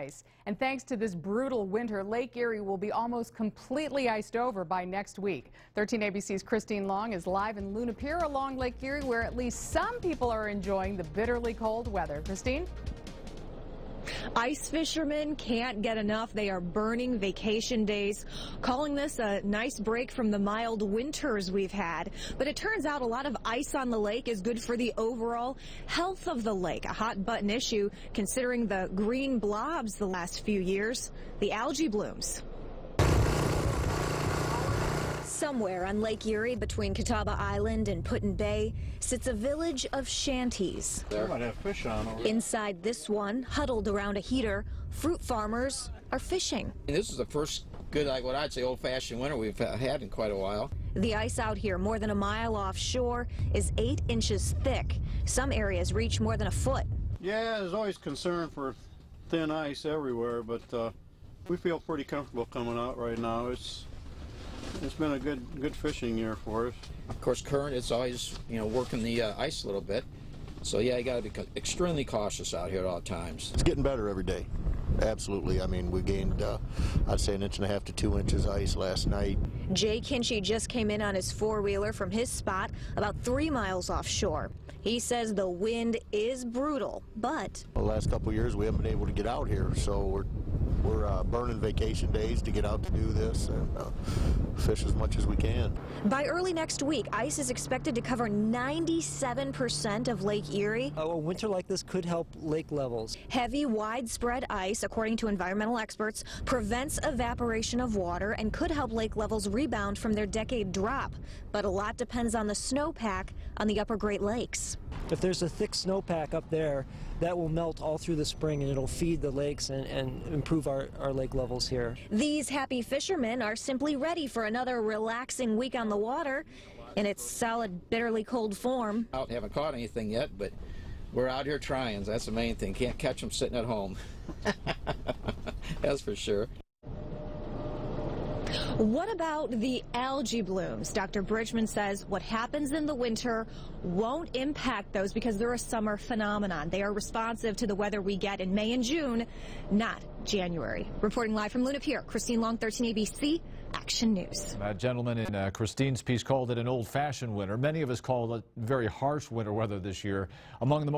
ice. And thanks to this brutal winter, Lake Erie will be almost completely iced over by next week. 13 ABC's Christine Long is live in Luna Pier along Lake Erie, where at least some people are enjoying the bitterly cold weather. Christine? Ice fishermen can't get enough. They are burning vacation days, calling this a nice break from the mild winters we've had. But it turns out a lot of ice on the lake is good for the overall health of the lake, a hot button issue considering the green blobs the last few years, the algae blooms. Somewhere on Lake Erie between Catawba Island and Put-in-Bay sits a village of shanties. There might have fish on over. Inside this one, huddled around a heater, fruit farmers are fishing. This is the first good, what I'd say, old-fashioned winter we've had in quite a while. The ice out here, more than a mile offshore, is 8 inches thick. Some areas reach more than a foot. Yeah, there's always concern for thin ice everywhere, but we feel pretty comfortable coming out right now. It's been a good fishing year for us. Of course, current, it's always, working the ice a little bit. So, yeah, you got to be extremely cautious out here at all times. It's getting better every day. Absolutely. I mean, we gained, I'd say, 1.5 to 2 inches ice last night. Jay Kinchy just came in on his four-wheeler from his spot about 3 miles offshore. He says the wind is brutal, but The last couple of years, we haven't been able to get out here, so we're burning vacation days to get out to do this and fish as much as we can. By early next week, ice is expected to cover 97% of Lake Erie. A winter like this could help lake levels. Heavy, widespread ice, according to environmental experts, prevents evaporation of water and could help lake levels rebound from their decade drop. But a lot depends on the snowpack on the upper Great Lakes. If there's a thick snowpack up there, that will melt all through the spring and it'll feed the lakes and improve our lake levels here. These happy fishermen are simply ready for another relaxing week on the water in its solid, bitterly cold form. I haven't caught anything yet, but we're out here trying. That's the main thing. Can't catch them sitting at home. That's for sure. What about the algae blooms? Dr. Bridgman says what happens in the winter won't impact those because they're a summer phenomenon. They are responsive to the weather we get in May and June, not January. Reporting live from Luna Pier, Christine Long, 13 ABC Action News. That gentleman in Christine's piece called it an old-fashioned winter. Many of us call it very harsh winter weather this year. Among the